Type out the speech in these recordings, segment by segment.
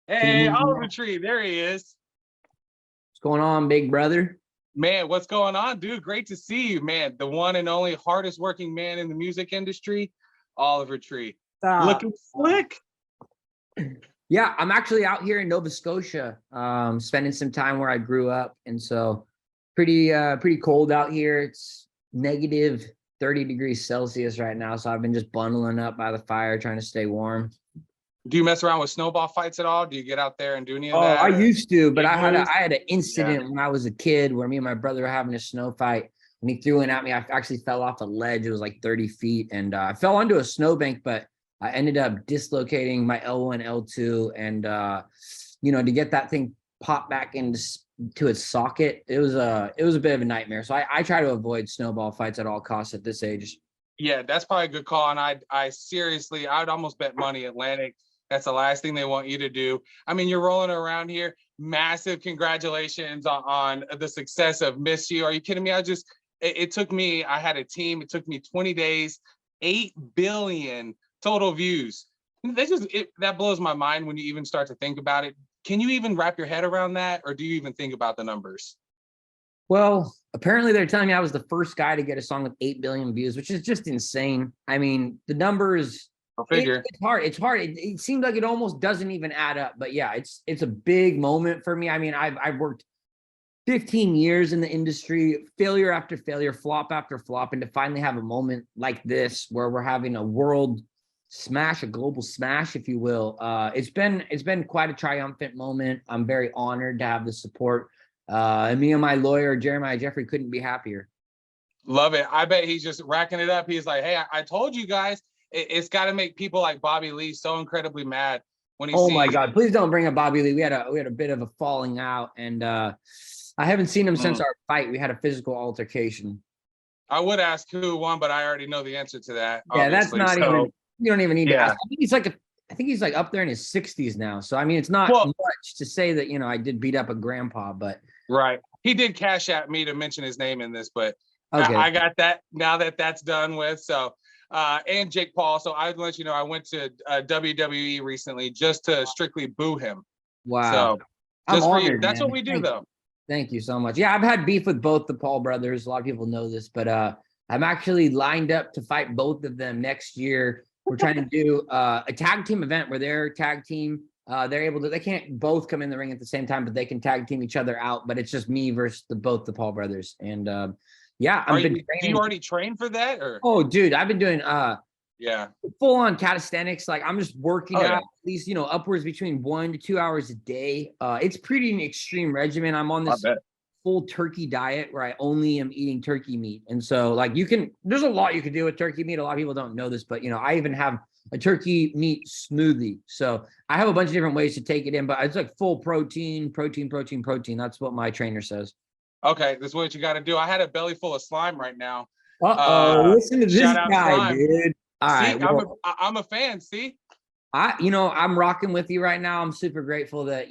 Can you Hey, hear me Oliver now? Tree, there he is. What's going on, big brother? Man, what's going on, dude? Great to see you, man. The one and only hardest working man in the music industry, Oliver Tree. Stop. Looking slick. Yeah, I'm actually out here in Nova Scotia, spending some time where I grew up, and so pretty cold out here. It's negative 30 degrees Celsius right now, so I've been just bundling up by the fire, trying to stay warm. Do you mess around with snowball fights at all? Do you get out there and do any of Oh, that? I Or used to, but big I moves? had an Yeah. incident when I was a kid where me and my brother were having a snow fight. When he threw it at me, I actually fell off a ledge. It was like 30 feet, and I fell onto a snowbank, but I ended up dislocating my L1, L2, and to get that thing popped back into to its socket, it was a bit of a nightmare. So I try to avoid snowball fights at all costs at this age. Yeah, that's probably a good call. And I seriously, I'd almost bet money Atlantic. That's the last thing they want you to do. I mean, you're rolling around here. Massive congratulations on the success of Miss You. Are you kidding me? It took me, I had a team. It took me 20 days, 8 billion total views. That blows my mind when you even start to think about it. Can you even wrap your head around that? Or do you even think about the numbers? Well, apparently they're telling me I was the first guy to get a song with 8 billion views, which is just insane. I mean, the numbers, Go figure. it's hard. It's hard. It seems like it almost doesn't even add up. But yeah, it's a big moment for me. I mean, I've worked 15 years in the industry, failure after failure, flop after flop, and to finally have a moment like this where we're having a world smash, a global smash, if you will. It's been quite a triumphant moment. I'm very honored to have the support. And me and my lawyer, Jeremiah Jeffrey, couldn't be happier. Love it. I bet he's just racking it up. He's like, hey, I told you guys, it's got to make people like Bobby Lee so incredibly mad when he Oh my sees. God, please don't bring up Bobby Lee. We had a bit of a falling out, and I haven't seen him since our fight. We had a physical altercation. I would ask who won, but I already know the answer to that. Yeah, that's Obviously. not even, you don't even need to Yeah. ask. I think he's like up there in his 60s now. So I mean, it's not Well, much to say that, I did beat up a grandpa, but right. He did cash at me to mention his name in this, but okay. I got that now that that's done with. So, and Jake Paul. So I'd let you know I went to WWE recently just to strictly boo him. Wow. So I'm just for honored, you. That's man. what we do, Thank though. you. Thank you so much. Yeah, I've had beef with both the Paul brothers. A lot of people know this, but I'm actually lined up to fight both of them next year. We're trying to do a tag team event where they're tag team. They're able to, they can't both come in the ring at the same time, but they can tag team each other out. But it's just me versus both the Paul brothers. And yeah, I've been Do training. you already train for that? Or Oh, dude, I've been doing yeah, full on calisthenics. Like I'm just working Oh, out yeah. at least, upwards between 1 to 2 hours a day. It's pretty an extreme regimen. I'm on I this bet. full turkey diet where I only am eating turkey meat. And so like there's a lot you can do with turkey meat. A lot of people don't know this, but I even have a turkey meat smoothie. So I have a bunch of different ways to take it in, but it's like full protein. That's what my trainer says. Okay, this is what you got to do. I had a belly full of slime right now. Listen to this Shout out guy, slime. dude. All See, right. Well, I'm a fan. See, I'm rocking with you right now. I'm super grateful that,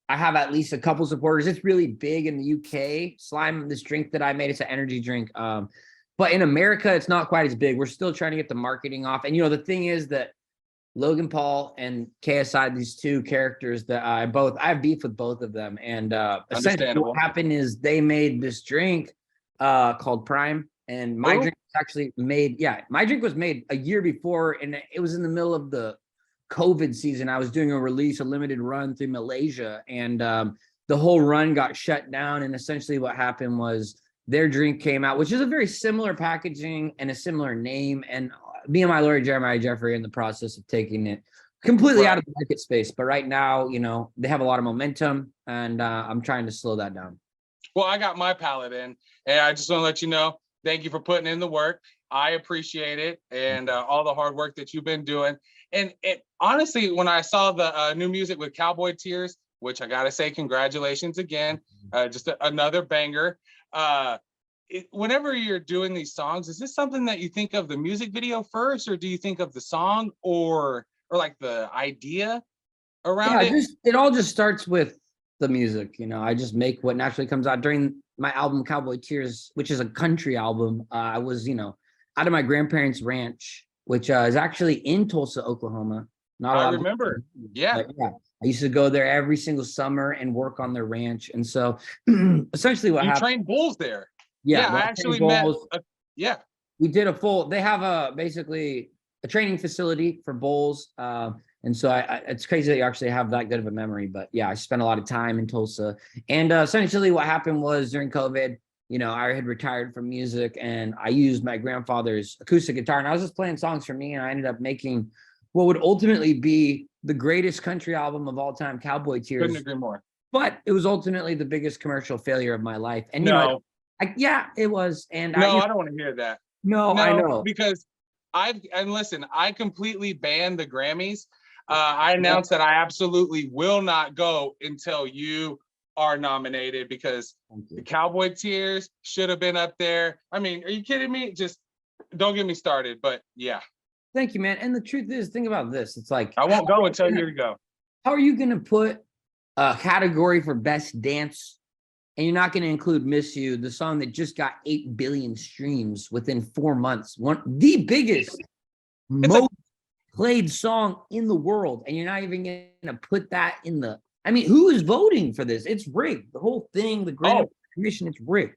I have at least a couple supporters. It's really big in the UK. Slime, this drink that I made, it's an energy drink. But in America, it's not quite as big. We're still trying to get the marketing off. And, the thing is that Logan Paul and KSI, these two characters that I have beef with both of them. And essentially what happened is they made this drink called Prime. And my drink was actually made, my drink was made a year before. And it was in the middle of the COVID season. I was doing a limited run through Malaysia, and the whole run got shut down. And essentially what happened was their drink came out, which is a very similar packaging and a similar name. And me and my lawyer, Jeremiah Jeffrey, are in the process of taking it completely out of the market space. But right now, they have a lot of momentum, and I'm trying to slow that down. Well, I got my palate in, and I just want to let you know, thank you for putting in the work. I appreciate it, and all the hard work that you've been doing. And honestly, when I saw the new music with Cowboy Tears, which I got to say, congratulations again, just another banger. Whenever you're doing these songs, is this something that you think of the music video first, or do you think of the song or like the idea around it? It all just starts with the music. I just make what naturally comes out. During my album Cowboy Tears, which is a country album, I was, out of my grandparents' ranch, which is actually in Tulsa, Oklahoma. I remember. Yeah. Yeah. I used to go there every single summer and work on their ranch. And so essentially what You happened, train bulls there. yeah, Yeah, I well, actually met. Yeah, we did they have basically a training facility for bulls. And so it's crazy that you actually have that good of a memory, but yeah, I spent a lot of time in Tulsa. And essentially what happened was during COVID, you know, I had retired from music and I used my grandfather's acoustic guitar and I was just playing songs for me. And I ended up making what would ultimately be the greatest country album of all time, Cowboy Tears. couldn't agree more. But it was ultimately the biggest commercial failure of my life. And, you know, No, yeah, it was. And no, I don't want to hear that. no, I No, know. because and listen, I completely banned the Grammys. I announced that I absolutely will not go until you are nominated because the Cowboy Tears should have been up there. I mean, are you kidding me? Just don't get me started. But yeah, Thank you, man. And the truth is, think about this. It's like, I won't go until you go. how are you going to put a category for best dance and you're not going to include Miss You, the song that just got 8 billion streams within 4 months, the biggest, most played song in the world, and you're not even going to put that in the, I mean, who is voting for this? It's rigged. The whole thing, the Grand Commission, it's rigged.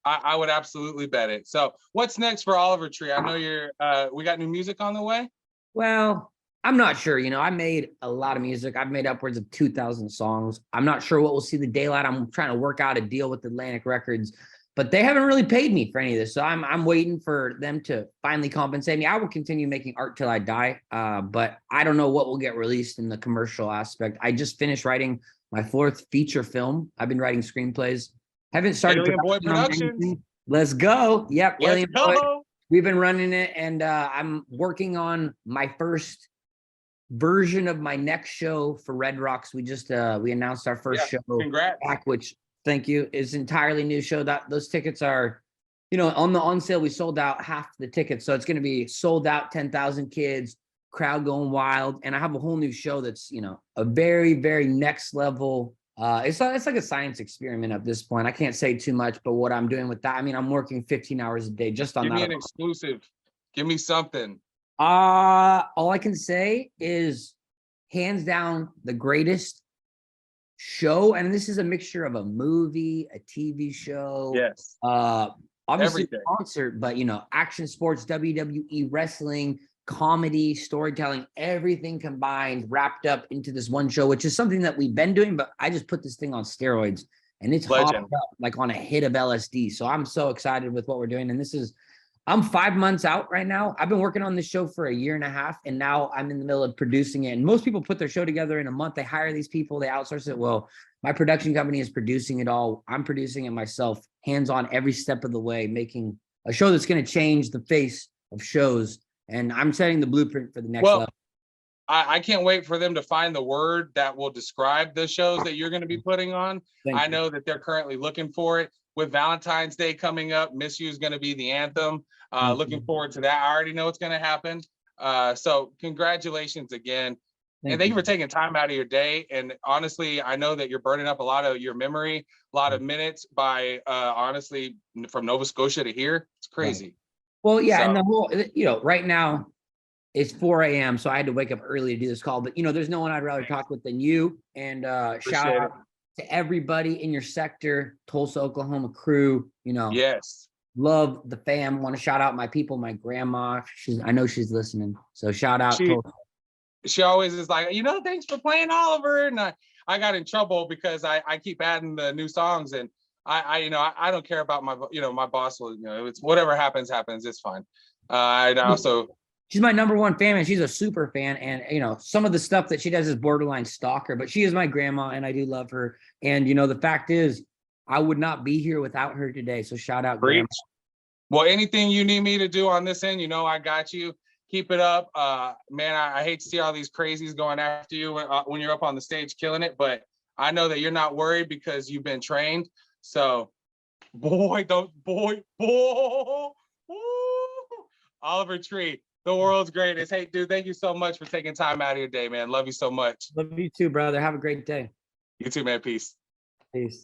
I would absolutely bet it. So what's next for Oliver Tree? I know you're, we got new music on the way. Well, I'm not sure. You know, I made a lot of music. I've made upwards of 2,000 songs. I'm not sure what will see the daylight. I'm trying to work out a deal with Atlantic Records, but they haven't really paid me for any of this. So I'm waiting for them to finally compensate me. I will continue making art till I die, but I don't know what will get released in the commercial aspect. I just finished writing my 4th feature film. I've been writing screenplays. Haven't started Alien Boy Productions. Let's go. Yep. Let's Alien go. Boy. We've been running it, and I'm working on my first version of my next show for Red Rocks. We just we announced our first show Congrats. back, which thank you, is entirely new show. That those tickets are, you know, on the on sale, we sold out half the tickets. So it's going to be sold out, 10,000 kids, crowd going wild. And I have a whole new show that's, you know, a very, very next level. It's like a science experiment at this point. I can't say too much, but what I'm doing with that, I mean, I'm working 15 hours a day just on that. Give me an exclusive. Give me something. All I can say is hands down the greatest show. And this is a mixture of a movie, a TV show. Yes. Obviously concert, but you know, action sports, WWE, wrestling, comedy, storytelling, everything combined, wrapped up into this one show, which is something that we've been doing, but I just put this thing on steroids and it's hopped up like on a hit of LSD. So I'm so excited with what we're doing. And I'm 5 months out right now. I've been working on this show for a year and a half, and now I'm in the middle of producing it. And most people put their show together in a month. They hire these people, they outsource it. Well, my production company is producing it all. I'm producing it myself, hands-on every step of the way, making a show that's going to change the face of shows. And I'm setting the blueprint for the next level. I can't wait for them to find the word that will describe the shows that you're going to be putting on. I know that they're currently looking for it. With Valentine's Day coming up, Miss You is going to be the anthem. Looking forward to that. I already know it's going to happen. So congratulations again. Thank you for taking time out of your day. And honestly, I know that you're burning up a lot of your memory, a lot of minutes by honestly, from Nova Scotia to here. It's crazy. Right. Well, yeah. So, and the whole, you know, right now it's 4 a.m. So I had to wake up early to do this call, but you know, there's no one I'd rather talk with than you. And shout out to everybody in your sector, Tulsa, Oklahoma crew, you know. Yes. Love the fam. Want to shout out my people, my grandma. I know she's listening. So shout out. She always is like, you know, thanks for playing Oliver. And I got in trouble because I keep adding the new songs, and I don't care about my, you know, my boss will, you know, it's whatever happens. It's fine. And also, she's my #1 fan, and she's a super fan. And, you know, some of the stuff that she does is borderline stalker, but she is my grandma and I do love her. And, you know, the fact is I would not be here without her today. So shout out. Grandma. Well, anything you need me to do on this end, you know, I got you. Keep it up. Man, I hate to see all these crazies going after you when you're up on the stage killing it, but I know that you're not worried because you've been trained. So Oliver Tree, the world's greatest. Hey, dude, thank you so much for taking time out of your day, man. Love you so much. Love you too, brother. Have a great day. You too, man. Peace. Peace.